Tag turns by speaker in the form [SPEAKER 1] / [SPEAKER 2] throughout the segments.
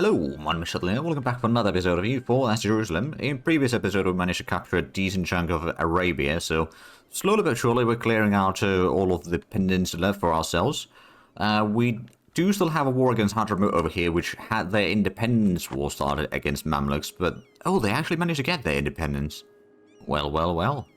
[SPEAKER 1] Hello, my name is Shuttle here. Welcome back for another episode of EU4, that's Jerusalem. In previous episode we managed to capture a decent chunk of Arabia, so slowly but surely we're clearing out all of the peninsula for ourselves. We do still have a war against Hadramut over here, which had their independence war started against Mamluks, but oh, they actually managed to get their independence. Well.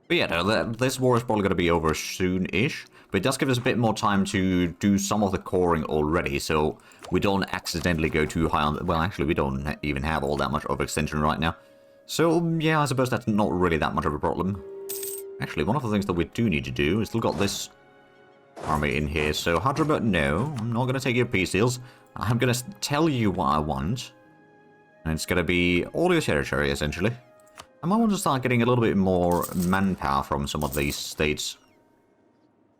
[SPEAKER 1] But yeah, no, this war is probably going to be over soon-ish, but it does give us a bit more time to do some of the coring already, so we don't accidentally go too high on... Well, actually, we don't even have all that much overextension right now. So, yeah, I suppose that's not really that much of a problem. Actually, one of the things that we do need to do is still got this army in here, so Hadramut, no, I'm not going to take your peace deals. I'm going to tell you what I want, and it's going to be all your territory, essentially. I might want to start getting a little bit more manpower from some of these states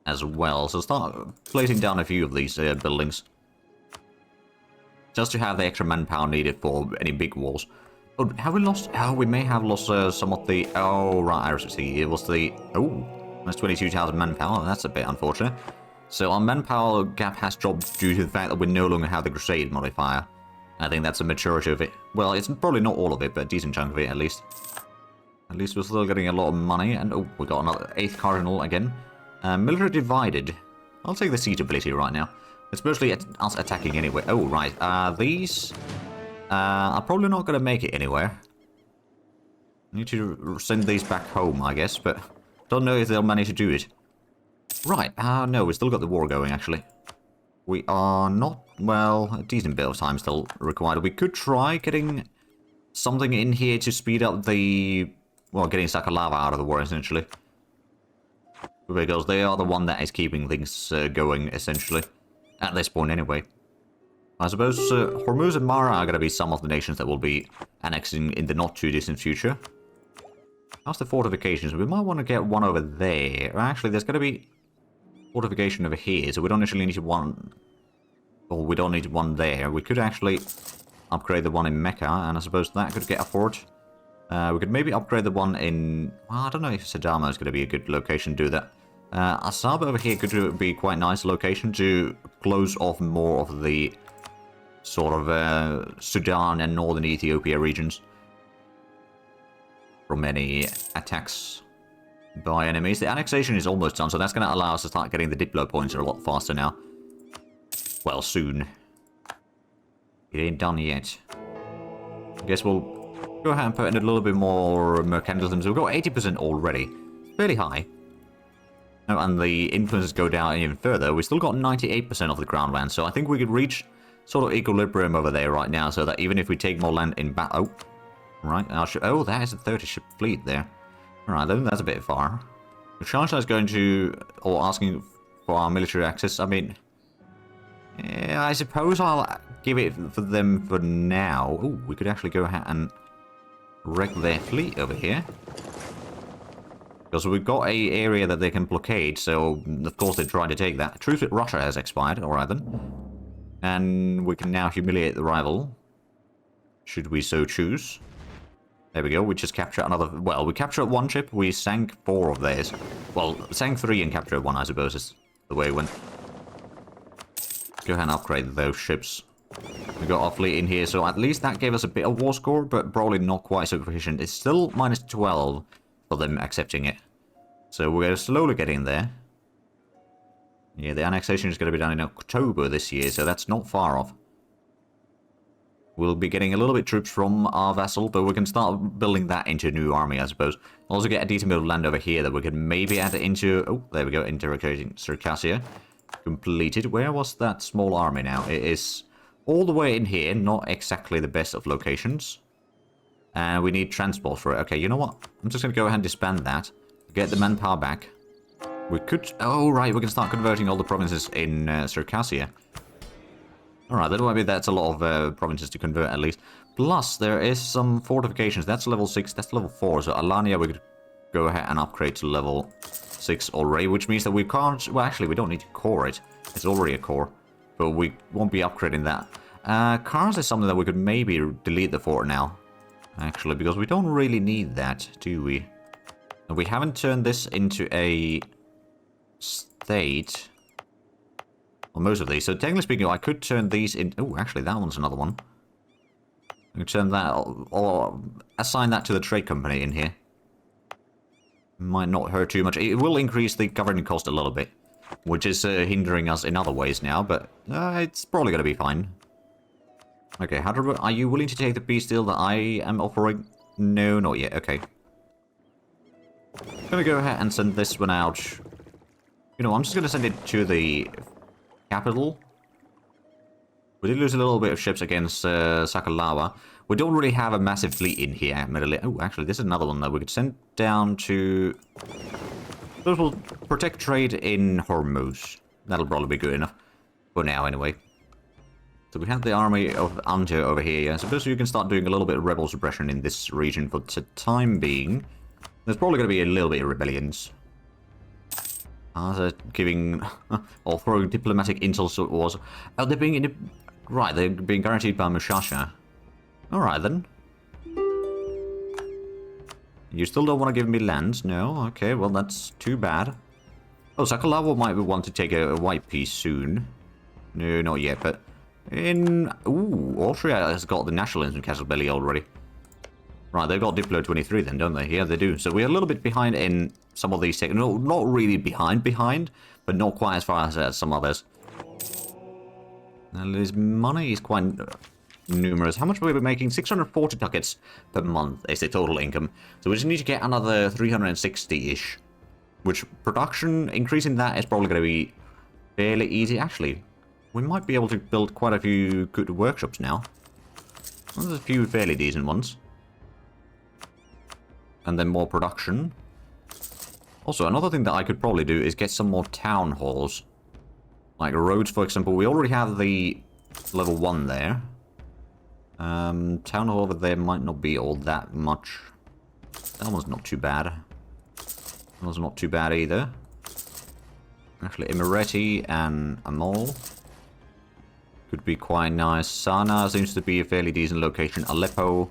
[SPEAKER 1] as well. So start placing down a few of these buildings. Just to have the extra manpower needed for any big wars. Oh, have we lost? Oh, we may have lost some of the... Oh, right, I see. It was the... Oh, that's 22,000 manpower. That's a bit unfortunate. So our manpower gap has dropped due to the fact that we no longer have the Crusade modifier. I think that's a majority of it. Well, it's probably not all of it, but a decent chunk of it at least. At least we're still getting a lot of money, and oh, we got another 8th Cardinal again. Military divided. I'll take the siege ability right now. It's mostly us attacking anyway. Oh, right. These are probably not going to make it anywhere. Need to send these back home, I guess, but don't know if they'll manage to do it. Right. No, we still got the war going, actually. We are not, well, a decent bit of time still required. We could try getting something in here to speed up the... Well, getting Sakalava out of the war, essentially. Because they are the one that is keeping things going, essentially. At this point, anyway. I suppose Hormuz and Mara are going to be some of the nations that will be annexing in the not-too-distant future. How's the fortifications? We might want to get one over there. Actually, there's going to be fortification over here, so we don't actually need one... Well, we don't need one there. We could actually upgrade the one in Mecca, and I suppose that could get a fort. We could maybe upgrade the one in... Well, I don't know if Sadama is going to be a good location to do that. Asab over here could be quite a nice location to close off more of the sort of Sudan and northern Ethiopia regions from any attacks by enemies. The annexation is almost done, so that's going to allow us to start getting the Diplo points a lot faster now. Well, soon. It ain't done yet. I guess we'll go ahead and put in a little bit more mercantilism. So we've got 80% already. Fairly high. Oh, and the influences go down even further. We've still got 98% of the ground land, so I think we could reach sort of equilibrium over there right now, so that even if we take more land in back... Oh, right. Oh, that is a 30-ship fleet there. Alright, then that's a bit far. The Chancellor is going to... Or asking for our military access. I mean... Yeah, I suppose I'll give it for them for now. Oh, we could actually go ahead and wreck their fleet over here. Because we've got a area that they can blockade, so of course they're trying to take that. Truce with Russia has expired, alright then. And we can now humiliate the rival. Should we so choose. There we go, we just captured another... Well, we captured one ship, we sank 4 of theirs. Well, sank 3 and captured 1, I suppose, is the way it went. Go ahead and upgrade those ships. We got our fleet in here, so at least that gave us a bit of war score, but probably not quite so proficient. It's still minus 12 for them accepting it. So we're slowly getting there. Yeah, the annexation is going to be done in October this year, so that's not far off. We'll be getting a little bit troops from our vassal, but we can start building that into a new army, I suppose. Also get a decent bit of land over here that we can maybe add into... Oh, there we go, interrogating Circassia. Completed. Where was that small army now? It is all the way in here, not exactly the best of locations. And we need transport for it. Okay, you know what? I'm just going to go ahead and disband that. Get the manpower back. We could... Oh, right, we can start converting all the provinces in Circassia. Alright, then maybe that's a lot of provinces to convert at least. Plus, there is some fortifications. That's level 6, that's level 4. So Alania we could go ahead and upgrade to level 6 already, which means that we can't... Well, actually, we don't need to core it. It's already a core. But we won't be upgrading that. Cars is something that we could maybe delete the fort now. Actually, because we don't really need that, do we? And we haven't turned this into a state. Well, most of these. So technically speaking, I could turn these in... Oh, actually, that one's another one. I could turn that... Or assign that to the trade company in here. Might not hurt too much. It will increase the governing cost a little bit, which is hindering us in other ways now, but it's probably going to be fine. Okay, are you willing to take the peace deal that I am offering? No, not yet. Okay. I'm going to go ahead and send this one out. You know, I'm just going to send it to the capital. We did lose a little bit of ships against Sakalawa. We don't really have a massive fleet in here, admittedly. Oh, actually, this is another one that we could send down to... Those will protect trade in Hormuz. That'll probably be good enough. For now, anyway. So we have the army of Ante over here. I suppose you can start doing a little bit of rebel suppression in this region for the time being. There's probably going to be a little bit of rebellions. They're giving... or throwing diplomatic insults at wars. Oh, they're being... Right, they're being guaranteed by Mushasha. Alright then. You still don't want to give me lands? No? Okay, well that's too bad. Oh, Sakalawa might want to take a white piece soon. No, not yet, but... Ooh, Austria has got the nationalism castle belly already. Right, they've got Diplo 23 then, don't they? Yeah, they do. So we're a little bit behind in some of these... No, not really behind, but not quite as far as some others. Now, his money is quite... numerous. How much will we be making? 640 ducats per month is the total income. So we just need to get another 360-ish. Which production, increasing that is probably going to be fairly easy. Actually, we might be able to build quite a few good workshops now. Well, there's a few fairly decent ones. And then more production. Also, another thing that I could probably do is get some more town halls. Like roads, for example. We already have the level 1 there. Town hall over there might not be all that much. That one's not too bad. That one's not too bad either. Actually, Emirati and Amol could be quite nice. Sana seems to be a fairly decent location. Aleppo,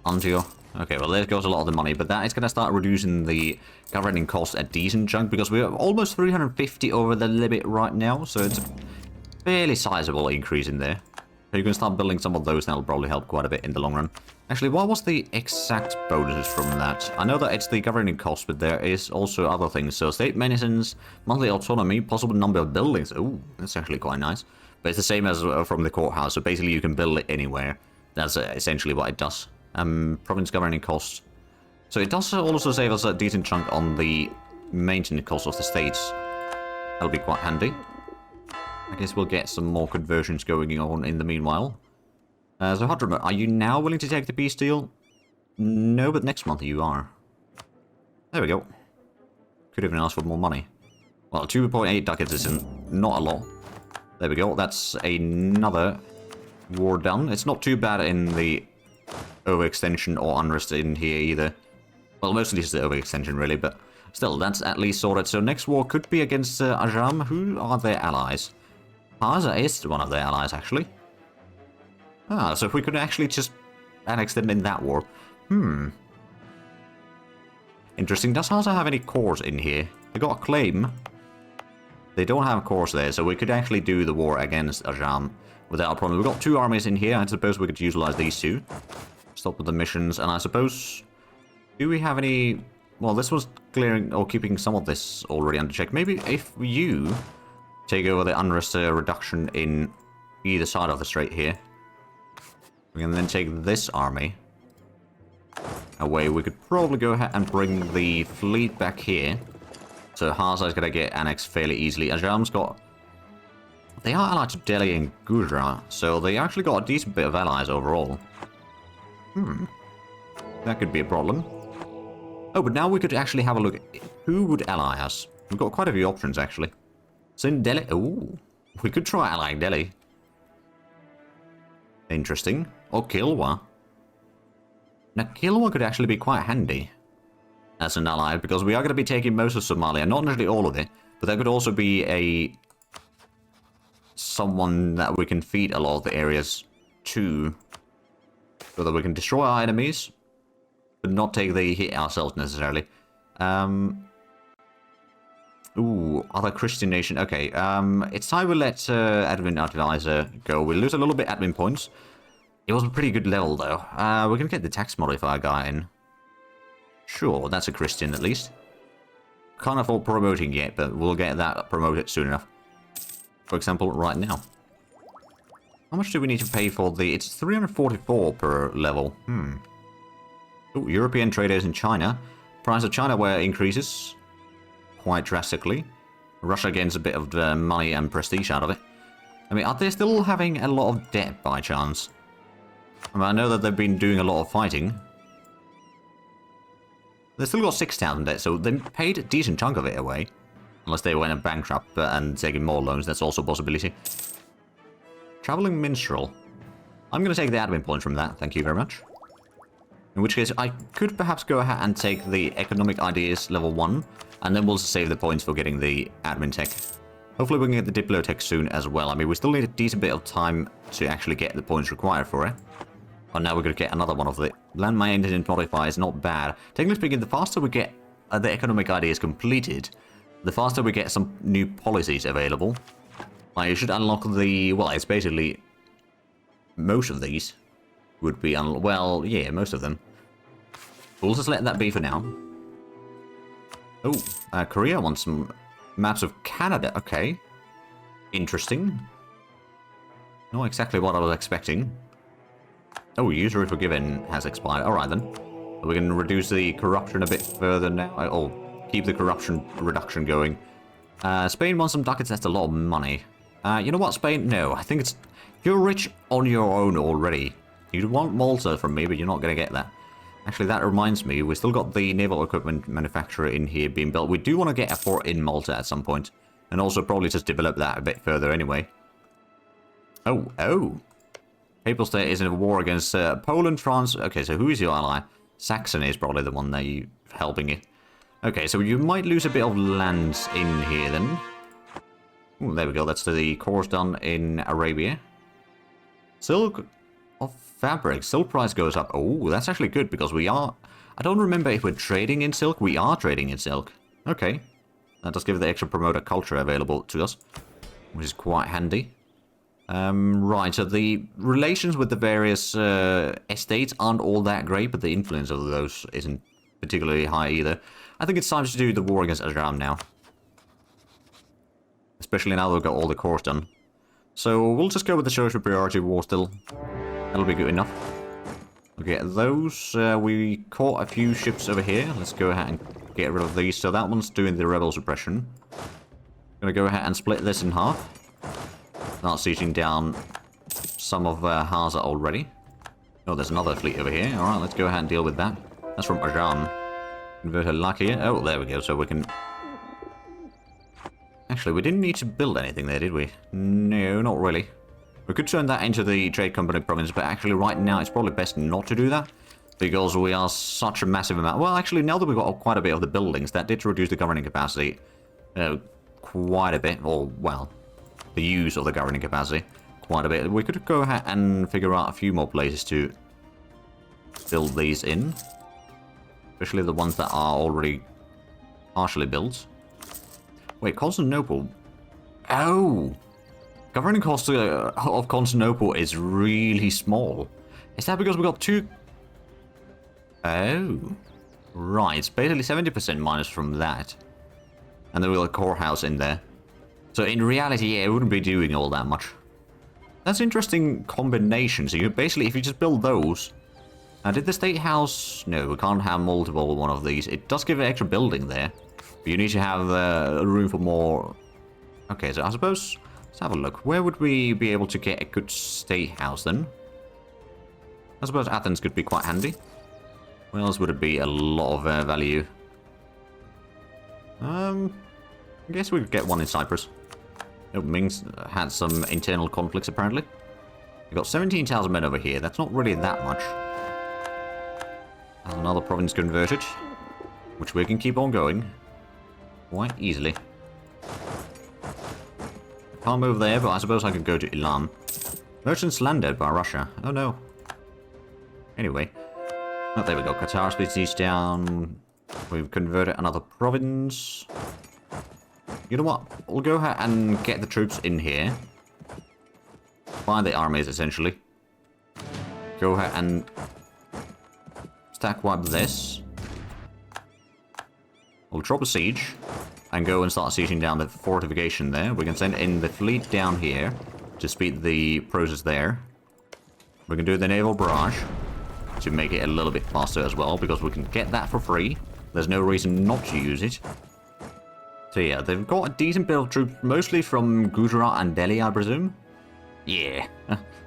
[SPEAKER 1] Antio. Okay, well there goes a lot of the money, but that is going to start reducing the governing cost a decent chunk because we're almost 350 over the limit right now, so it's a fairly sizable increase in there. You can start building some of those, and that'll probably help quite a bit in the long run. Actually, what was the exact bonuses from that? I know that it's the governing cost, but there is also other things. So, state maintenance, monthly autonomy, possible number of buildings. Ooh, that's actually quite nice. But it's the same as from the courthouse, so basically you can build it anywhere. That's essentially what it does. Province governing cost. So it does also save us a decent chunk on the maintenance cost of the states. That'll be quite handy. I guess we'll get some more conversions going on in the meanwhile. So Hadram, are you now willing to take the peace deal? No, but next month you are. There we go. Could have asked for more money. Well, 2.8 ducats isn't not a lot. There we go. That's another war done. It's not too bad in the overextension or unrest in here either. Well, mostly just the overextension really, but still, that's at least sorted. So next war could be against Ajam. Who are their allies? Haza is one of their allies, actually. Ah, so if we could actually just annex them in that war. Interesting. Does Haza have any cores in here? They got a claim. They don't have cores there, so we could actually do the war against Ajam without a problem. We've got 2 armies in here. I suppose we could utilize these 2. Stop with the missions, and I suppose... Do we have any... Well, this was clearing or keeping some of this already under check. Maybe if you take over the unrest reduction in either side of the strait here, we can then take this army away. We could probably go ahead and bring the fleet back here. So Haza is going to get annexed fairly easily. Ajam's got... They are allied to Delhi and Gujarat, so they actually got a decent bit of allies overall. That could be a problem. Oh, but now we could actually have a look at who would ally us. We've got quite a few options, actually. So in Delhi... Ooh, we could try allying Delhi. Interesting. Or Kilwa. Now, Kilwa could actually be quite handy as an ally, because we are going to be taking most of Somalia. Not necessarily all of it, but there could also be someone that we can feed a lot of the areas to, so that we can destroy our enemies, but not take the hit ourselves necessarily. Ooh, other Christian nation. Okay, it's time we let admin advisor go. We'll lose a little bit admin points. It was a pretty good level, though. We're gonna get the tax modifier guy in. Sure, that's a Christian at least. Can't afford promoting yet, but we'll get that promoted soon enough. For example, right now. How much do we need to pay for the... It's 344 per level. Ooh, European traders in China. Price of China ware increases quite drastically. Russia gains a bit of money and prestige out of it. I mean, are they still having a lot of debt by chance? I mean, I know that they've been doing a lot of fighting. They still got 6,000 debt, so they paid a decent chunk of it away. Unless they went bankrupt and taking more loans, that's also a possibility. Traveling minstrel. I'm going to take the admin points from that, thank you very much. In which case, I could perhaps go ahead and take the economic ideas level 1, and then we'll save the points for getting the admin tech. Hopefully we can get the Diplo tech soon as well. I mean, we still need a decent bit of time to actually get the points required for it. But now we're going to get another one of the land maintenance modifiers, not bad. Technically speaking, the faster we get the economic ideas completed, the faster we get some new policies available. Like, you should unlock the... Well, it's basically... Most of these would be well, yeah, most of them. We'll just let that be for now. Oh, Korea wants some maps of Canada. Okay. Interesting. Not exactly what I was expecting. Oh, usury forgiven has expired. Alright then. We can reduce the corruption a bit further now. Oh, keep the corruption reduction going. Spain wants some ducats. That's a lot of money. You know what, Spain? No, I think it's... You're rich on your own already. You want Malta from me, but you're not going to get that. Actually, that reminds me, we still got the naval equipment manufacturer in here being built. We do want to get a fort in Malta at some point. And also probably just develop that a bit further anyway. Oh. Papal State is in a war against Poland, France. Okay, so who is your ally? Saxony is probably the one that you're helping it. Okay, so you might lose a bit of land in here then. Ooh, there we go. That's the course done in Arabia. Silk of fabric. Silk price goes up. Oh, that's actually good because we are... I don't remember if we're trading in silk. We are trading in silk. Okay. That does give the extra promoter culture available to us, which is quite handy. Right, so the relations with the various estates aren't all that great, but the influence of those isn't particularly high either. I think it's time to do the war against Aram now. Especially now that we've got all the cores done. So we'll just go with the social priority war still. That'll be good enough. Okay, those, we caught a few ships over here. Let's go ahead and get rid of these. So that one's doing the rebel suppression. Gonna go ahead and split this in half. Start sieging down some of Haza already. Oh, there's another fleet over here. Alright, let's go ahead and deal with that. That's from Aram. Convert her Lakia. Oh, there we go. So we can... Actually, we didn't need to build anything there, did we? No, not really. We could turn that into the Trade Company province, but actually right now it's probably best not to do that. Because we are such a massive amount... Well, actually, now that we've got quite a bit of the buildings, that did reduce the governing capacity quite a bit. Or, well, the use of the governing capacity quite a bit. We could go ahead and figure out a few more places to build these in. Especially the ones that are already partially built. Wait, Constantinople. Oh! Governing cost of Constantinople is really small. Is that because we got two... Oh. Right, it's basically 70% minus from that. And then we got a core house in there. So in reality, yeah, it wouldn't be doing all that much. That's an interesting combination. So you basically, if you just build those... Now, did the State House... No, we can't have multiple one of these. It does give an extra building there. But you need to have room for more... Okay, so I suppose... Let's have a look. Where would we be able to get a good State House then? I suppose Athens could be quite handy. Where else would it be a lot of value? I guess we could get one in Cyprus. Oh, Ming's had some internal conflicts apparently. We've got 17,000 men over here. That's not really that much. That's another province converted, which we can keep on going quite easily. Can't move there, but I suppose I could go to Elam. Merchants landed by Russia. Oh no. Anyway. Oh, there we go. Qatar species down. We've converted another province. You know what? We'll go ahead and get the troops in here. Find the armies, essentially. Go ahead and stack wipe this. We'll drop a siege and go and start sieging down the fortification there. We can send in the fleet down here to speed the process there. We can do the naval barrage to make it a little bit faster as well, because we can get that for free. There's no reason not to use it. So yeah, they've got a decent bit of troops, mostly from Gujarat and Delhi, I presume. Yeah,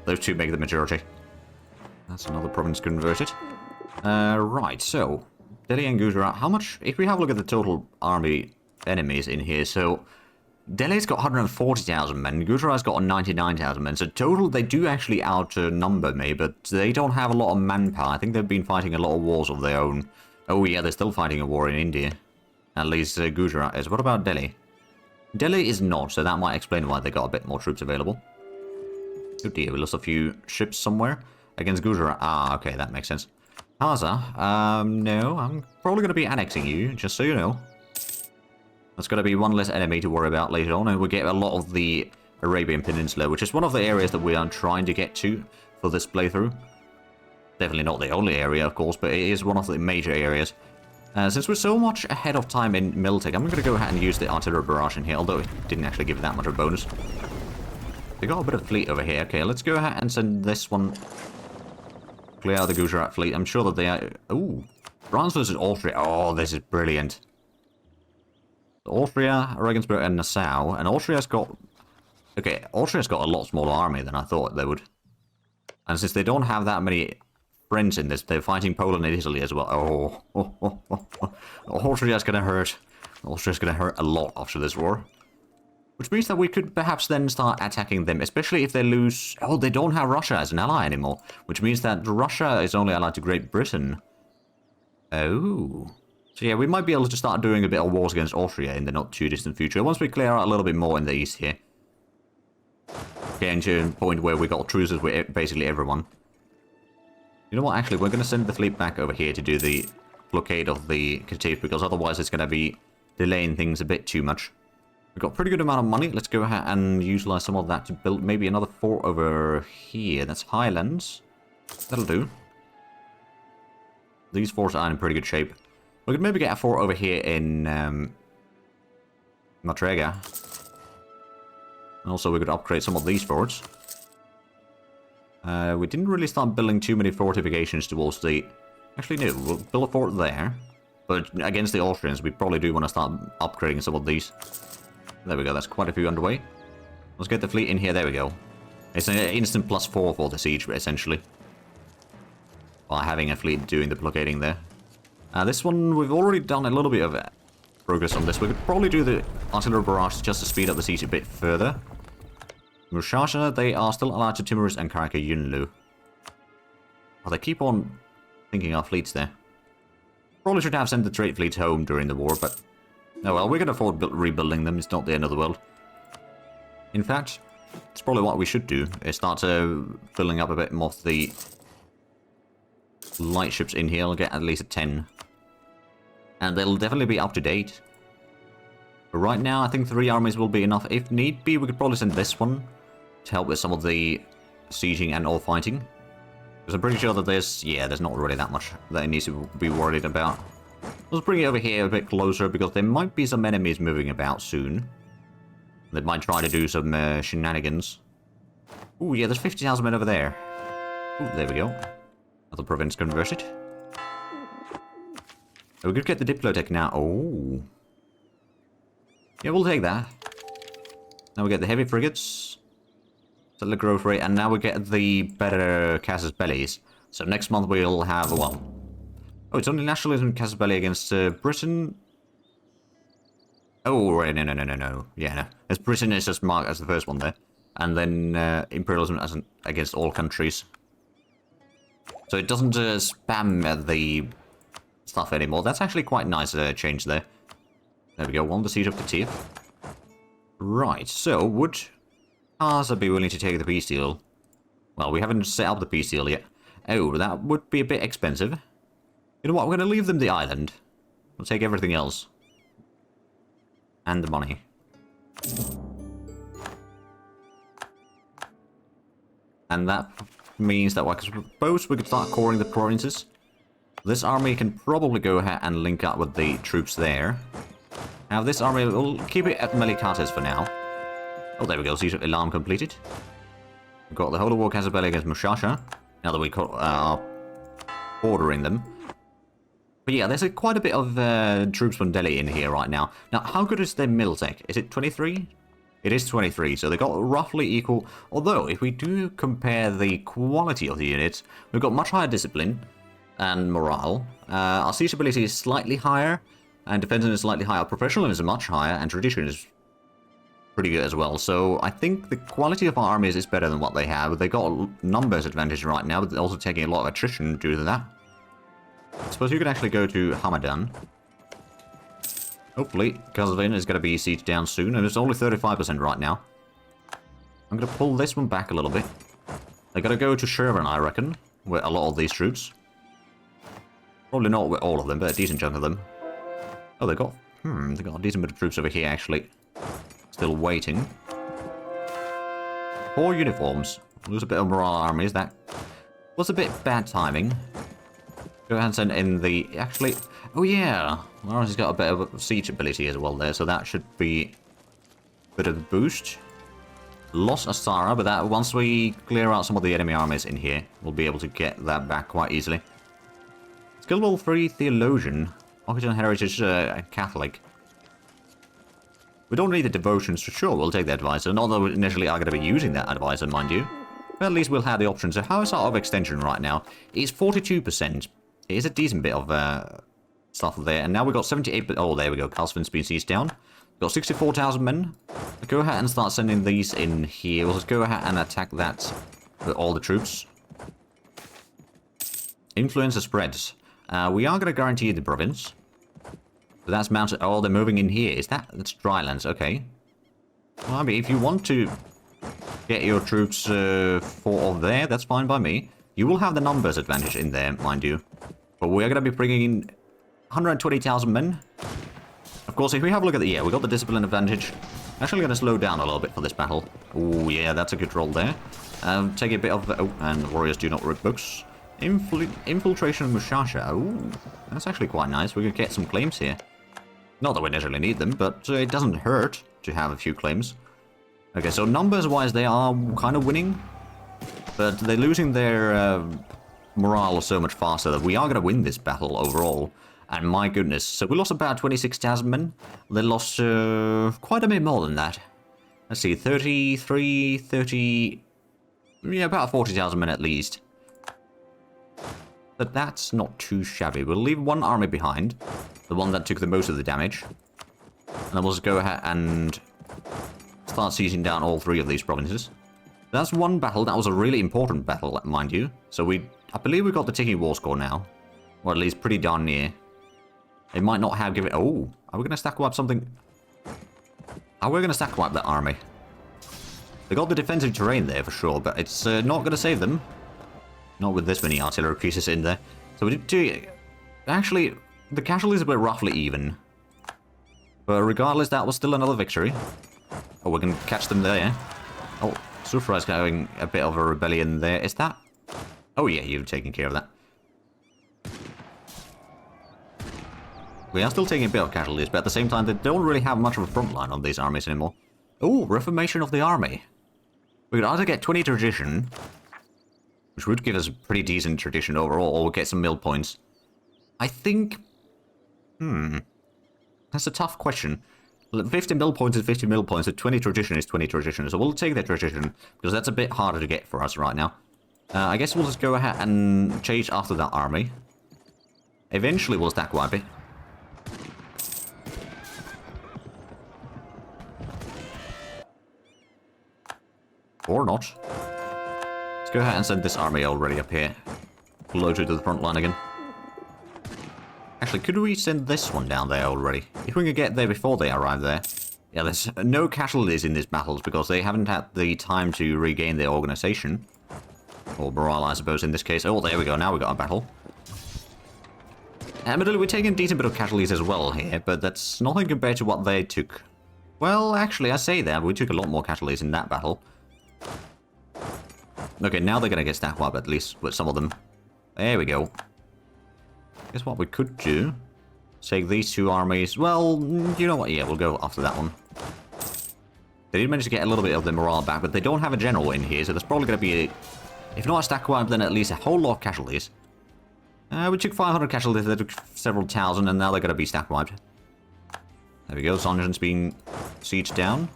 [SPEAKER 1] those two make the majority. That's another province converted. Right, so Delhi and Gujarat, how much, if we have a look at the total army enemies in here, so Delhi's got 140,000 men, Gujarat's got 99,000 men, so total they do actually outnumber me, but they don't have a lot of manpower. I think they've been fighting a lot of wars of their own. Oh yeah, they're still fighting a war in India. At least Gujarat is. What about Delhi? Delhi is not, so that might explain why they got a bit more troops available. Oh dear, we lost a few ships somewhere. Against Gujarat. Ah, okay, that makes sense. Haza, no, I'm probably going to be annexing you, just so you know. That's going to be one less enemy to worry about later on, and we get a lot of the Arabian Peninsula, which is one of the areas that we are trying to get to for this playthrough. Definitely not the only area, of course, but it is one of the major areas. Since we're so much ahead of time in Miltech, I'm going to go ahead and use the artillery barrage in here, although it didn't actually give that much of a bonus. They got a bit of fleet over here. Okay, let's go ahead and send this one. Clear out the Gujarat fleet. I'm sure that they are... Ooh. France versus Austria. Oh, this is brilliant. Austria, Regensburg, and Nassau. And Austria's got... Okay, Austria's got a lot smaller army than I thought they would. And since they don't have that many friends in this, they're fighting Poland and Italy as well. Oh. Austria's gonna hurt. Austria's gonna hurt a lot after this war. Which means that we could perhaps then start attacking them, especially if they lose... Oh, they don't have Russia as an ally anymore. Which means that Russia is only allied to Great Britain. Oh. So yeah, we might be able to start doing a bit of wars against Austria in the not too distant future, once we clear out a little bit more in the east here. Getting to a point where we got truces with basically everyone. You know what, actually, we're going to send the fleet back over here to do the blockade of the Capacities, because otherwise it's going to be delaying things a bit too much. We've got a pretty good amount of money. Let's go ahead and utilize some of that to build maybe another fort over here. That's Highlands. That'll do. These forts are in pretty good shape. We could maybe get a fort over here in Matrega. And also we could upgrade some of these forts. We didn't really start building too many fortifications towards the... Actually, no, we'll build a fort there. But against the Austrians, we probably do want to start upgrading some of these. There we go, that's quite a few underway. Let's get the fleet in here, there we go. It's an instant +4 for the siege, essentially. By having a fleet doing the blockading there. This one, we've already done a little bit of progress on this. We could probably do the artillery barrage just to speed up the siege a bit further. Mushasha, they are still allied to Timurus and Karaka Yunlu. Oh, they keep on thinking our fleets there. Probably should have sent the trade fleets home during the war, but... Oh well, we can afford rebuilding them, it's not the end of the world. In fact, it's probably what we should do, is start filling up a bit more of the light ships in here. I'll get at least a 10. And they'll definitely be up to date. But right now, I think 3 armies will be enough. If need be, we could probably send this one to help with some of the sieging and all fighting. Because I'm pretty sure that there's not really that much that it needs to be worried about. Let's bring it over here a bit closer, because there might be some enemies moving about soon. They might try to do some shenanigans. Ooh, yeah, there's 50,000 men over there. Ooh, there we go. Another province converted. We could get the Diplotech now. Oh. Yeah, we'll take that. Now we get the heavy frigates. Settler growth rate, and now we get the better casus bellis. So next month we'll have, well... Oh, it's only nationalism casus belli against Britain. Oh, right, no. Yeah, no. As Britain is just marked as the first one there. And then imperialism as against all countries. So it doesn't spam the stuff anymore. That's actually quite nice change there. There we go, won the siege of Kiev. Right, so would Asa be willing to take the peace deal? Well, we haven't set up the peace deal yet. Oh, that would be a bit expensive. You know what, we're going to leave them the island. We'll take everything else. And the money. And that means that I suppose we could start coring the provinces. This army can probably go ahead and link up with the troops there. Now this army, will keep it at Melikates for now. Oh, there we go. Siege alarm completed. We've got the Holy War Casabella against Mushasha. Now that we are ordering them. But yeah, there's quite a bit of troops from Delhi in here right now. Now, how good is their Miltech? Is it 23? It is 23, so they got roughly equal. Although, if we do compare the quality of the units, we've got much higher discipline and morale. Our siege ability is slightly higher, and defensive is slightly higher. Professionalism is much higher, and tradition is pretty good as well. So I think the quality of our armies is better than what they have. They got numbers advantage right now, but they're also taking a lot of attrition due to that. I suppose you can actually go to Hamadan. Hopefully, Kazvin is going to be sieged down soon, and it's only 35% right now. I'm going to pull this one back a little bit. They're going to go to Shervan, I reckon, with a lot of these troops. Probably not with all of them, but a decent chunk of them. Oh, they got a decent bit of troops over here, actually. Still waiting. 4 uniforms. Lose a bit of morale armies. That was a bit bad timing. Go ahead and send in the... Actually... Oh, yeah. Lawrence has got a bit of siege ability as well there, so that should be a bit of a boost. Lost Astara, but that once we clear out some of the enemy armies in here, we'll be able to get that back quite easily. Skill level 3 Theologian. Occitan Heritage Catholic. We don't need the devotions, so sure, we'll take the advisor. Not that we initially are going to be using that advisor, mind you. But at least we'll have the option. So how is our extension right now? It's 42%. It is a decent bit of stuff there. And now we've got 78... Oh, there we go. Calvin's been seized down. We've got 64,000 men. Go ahead and start sending these in here. We'll just go ahead and attack that with all the troops. Influencer spreads. We are going to guarantee the province. So that's mounted... Oh, they're moving in here. That's drylands. Okay. Well, I mean, if you want to get your troops for there, that's fine by me. You will have the numbers advantage in there, mind you. But we are going to be bringing in 120,000 men. Of course, if we have a look at the... Yeah, we got the discipline advantage. Actually going to slow down a little bit for this battle. Oh, yeah, that's a good roll there. Take a bit of... Oh, and the warriors do not rip books. Infiltration of Mushasha. Oh, that's actually quite nice. We could get some claims here. Not that we necessarily need them, but it doesn't hurt to have a few claims. Okay, so numbers-wise, they are kind of winning. But they're losing their morale so much faster that we are going to win this battle overall. And my goodness, so we lost about 26,000 men. They lost quite a bit more than that. Let's see, 33, 30... Yeah, about 40,000 men at least. But that's not too shabby. We'll leave one army behind. The one that took the most of the damage. And then we'll just go ahead and start seizing down all 3 of these provinces. That's one battle. That was a really important battle, mind you. So I believe we got the ticking war score now. Or at least pretty darn near. They might not have given... Oh, are we going to stack wipe something? Are we going to stack wipe that army? They got the defensive terrain there for sure, but it's not going to save them. Not with this many artillery pieces in there. So we did do... Actually, the casualties were roughly even. But regardless, that was still another victory. Oh, we can catch them there. Oh, Sufra's having a bit of a rebellion there. Is that... Oh yeah, you've taken care of that. We are still taking a bit of casualties, but at the same time, they don't really have much of a front line on these armies anymore. Oh, Reformation of the Army. We could either get 20 tradition, which would give us a pretty decent tradition overall, or we'll get some mill points. I think... That's a tough question. 50 mill points is 50 mill points, so 20 tradition is 20 tradition. So we'll take that tradition, because that's a bit harder to get for us right now. I guess we'll just go ahead and chase after that army. Eventually we'll stack wipe it. Or not. Let's go ahead and send this army already up here. Closer to the front line again. Actually, could we send this one down there already? If we can get there before they arrive there. Yeah, there's no casualties in these battles because they haven't had the time to regain their organization. Or morale, I suppose, in this case. Oh, there we go. Now we got a battle. Admittedly, we're taking a decent bit of casualties as well here, but that's nothing compared to what they took. Well, actually, I say that, we took a lot more casualties in that battle. Okay, now they're going to get stack wiped, at least, with some of them. There we go. Guess what we could do? Take these two armies. Well, you know what? Yeah, we'll go after that one. They did manage to get a little bit of the morale back, but they don't have a general in here, so there's probably going to be, if not a stack wipe, then at least a whole lot of casualties. We took 500 casualties, they took several thousand, and now they're going to be stack wiped. There we go, Zonjan's being sieged down.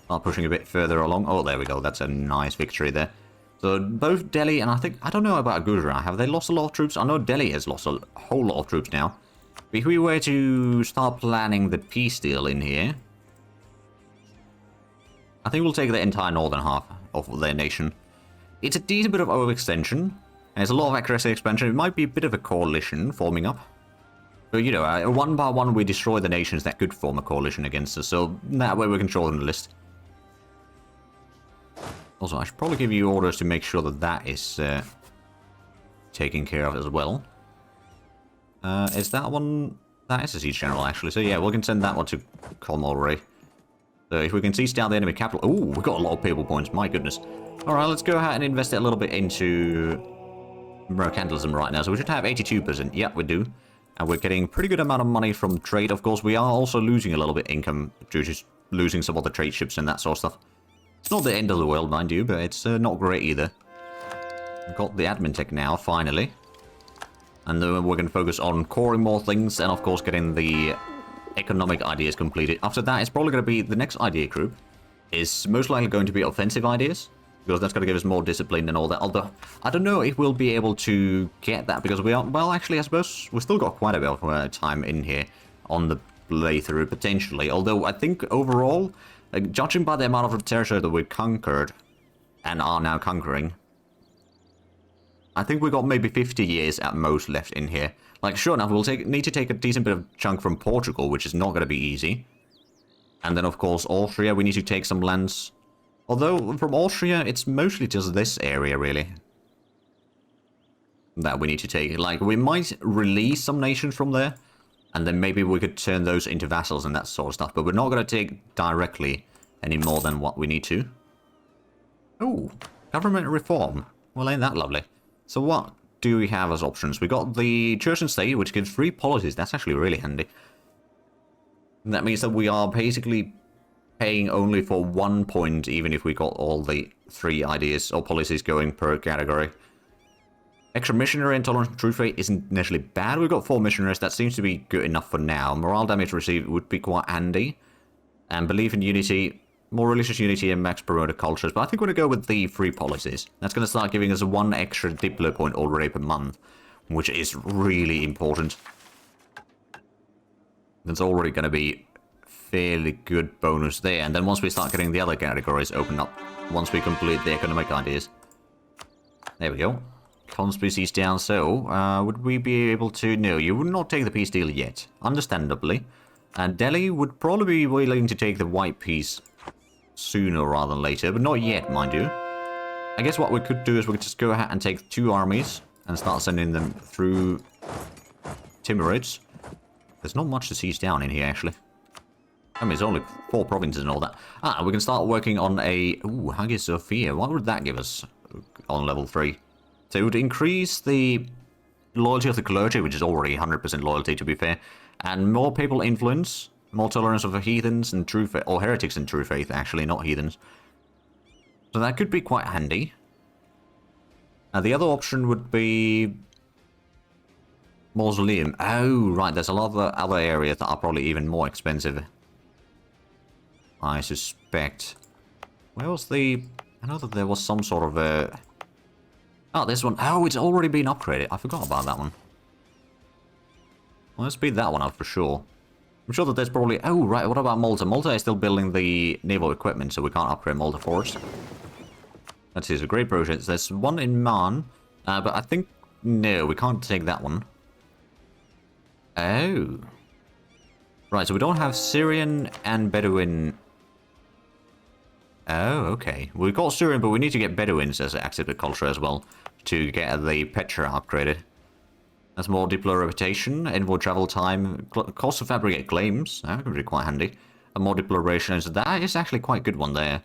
[SPEAKER 1] Start pushing a bit further along. Oh, there we go, that's a nice victory there. So both Delhi and I don't know about Gujarat. Have they lost a lot of troops? I know Delhi has lost a whole lot of troops now. But if we were to start planning the peace deal in here, I think we'll take the entire northern half of their nation. It's a decent bit of overextension. There's a lot of aggressive expansion. It might be a bit of a coalition forming up. But, you know, one by one we destroy the nations that could form a coalition against us. So that way we can show them the list. Also, I should probably give you orders to make sure that that is taken care of as well. Is that one... That is a siege general, actually. So yeah, we can send that one to Kolmorey. So if we can siege down the enemy capital... Oh, we've got a lot of people points. My goodness. Alright, let's go ahead and invest it a little bit into mercantilism right now. So we should have 82%. Yeah, we do. And we're getting a pretty good amount of money from trade. Of course, we are also losing a little bit income due to losing some of the trade ships and that sort of stuff. It's not the end of the world, mind you, but it's not great either. We've got the admin tech now, finally. And then we're going to focus on coring more things and, of course, getting the economic ideas completed. After that, it's probably going to be the next idea group is most likely going to be offensive ideas, because that's going to give us more discipline and all that. Although, I don't know if we'll be able to get that, because we are... Well, actually, I suppose we've still got quite a bit of time in here on the playthrough, potentially. Although, I think overall... judging by the amount of territory that we've conquered and are now conquering, I think we've got maybe 50 years at most left in here. Like, sure enough, we'll need to take a decent bit of chunk from Portugal, which is not going to be easy. And then, of course, Austria, we need to take some lands. Although, from Austria, it's mostly just this area, really, that we need to take. Like, we might release some nations from there. And then maybe we could turn those into vassals and that sort of stuff. But we're not going to take directly any more than what we need to. Oh, government reform. Well, ain't that lovely. So what do we have as options? We got the church and state, which gives free policies. That's actually really handy. And that means that we are basically paying only for 1 point, even if we got all the 3 ideas or policies going per category. Extra missionary and tolerance to truth rate isn't necessarily bad. We've got 4 missionaries. That seems to be good enough for now. Morale damage received would be quite handy. And belief in unity, more religious unity and max promoted cultures. But I think we're going to go with the 3 policies. That's going to start giving us 1 extra Diplo point already per month, which is really important. That's already going to be fairly good bonus there. And then once we start getting the other categories opened up, once we complete the economic ideas. There we go. Conspiracies down, so would we be able to... No, you would not take the peace deal yet, understandably. And Delhi would probably be willing to take the white peace sooner rather than later, but not yet, mind you. I guess what we could do is we could just go ahead and take 2 armies and start sending them through Timurids. There's not much to siege down in here, actually. I mean, it's only 4 provinces and all that. We can start working on a... Ooh, Hagia Sophia. What would that give us on level 3? So it would increase the loyalty of the clergy, which is already 100% loyalty, to be fair. And more papal influence, more tolerance of heathens and true faith, or heretics and true faith, actually, not heathens. So that could be quite handy. The other option would be... Mausoleum. Oh, right, there's a lot of other areas that are probably even more expensive. I suspect. Where was the... I know that there was some sort of a... Oh, this one. Oh, it's already been upgraded. I forgot about that one. Well, let's speed that one up for sure. I'm sure that there's probably... Oh, right, what about Malta? Malta is still building the naval equipment, so we can't upgrade Malta for us. That is a great project. There's one in Man, but I think... No, we can't take that one. Oh. Right, so we don't have Syrian and Bedouin... Oh, okay. We've got Syrian, but we need to get Bedouins as an accepted culture as well to get the Petra upgraded. That's more Diplo reputation, inward travel time, cost to fabricate claims. That could be quite handy. a more declaration. So that is actually quite a good one there.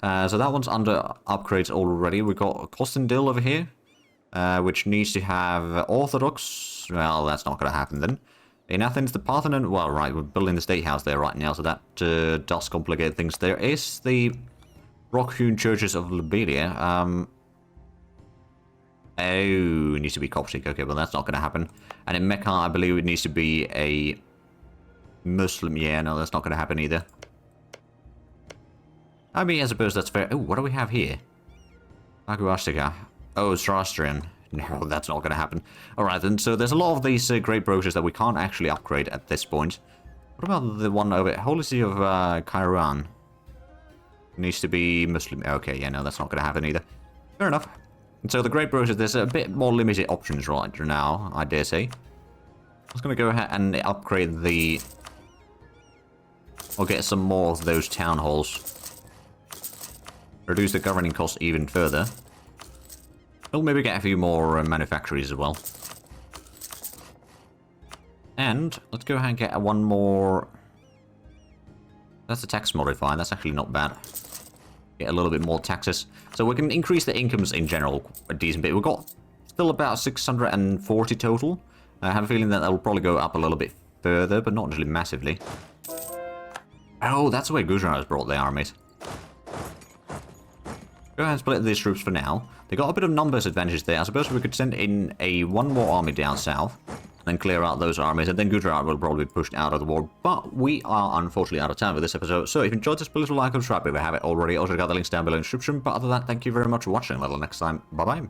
[SPEAKER 1] So that one's under upgrades already. We've got Costendil over here, which needs to have Orthodox. Well, that's not going to happen then. In Athens, the Parthenon. Well, right, we're building the State House there right now, so that does complicate things. There is the rock-hewn churches of Liberia. Oh, it needs to be Coptic. Okay, well, that's not going to happen. And in Mecca, I believe it needs to be a Muslim. Yeah, no, that's not going to happen either. I mean, I suppose that's fair. Oh, what do we have here? Aguastica. Oh, Zoroastrian. No, that's not going to happen. Alright then, so there's a lot of these great brochures that we can't actually upgrade at this point. What about the one over Holy See of Kairouan? Needs to be Muslim. Okay, yeah, no, that's not going to happen either. Fair enough. And so the great brochures, there's a bit more limited options right now, I dare say. I was going to go ahead and upgrade the... Or get some more of those town halls. Reduce the governing costs even further. We'll maybe get a few more manufactories as well. And let's go ahead and get one more... That's a tax modifier. That's actually not bad. Get a little bit more taxes. So we can increase the incomes in general a decent bit. We've got still about 640 total. I have a feeling that will probably go up a little bit further, but not really massively. Oh, that's the way Gujarat has brought their armies. Go ahead and split these troops for now. They got a bit of numbers advantage there. I suppose we could send in one more army down south, then clear out those armies, and then Gujarat will probably be pushed out of the war. But we are unfortunately out of time with this episode. So if you enjoyed this, please like and subscribe if you haven't already. Also got the links down below in the description. But other than that, thank you very much for watching. Until next time, bye bye.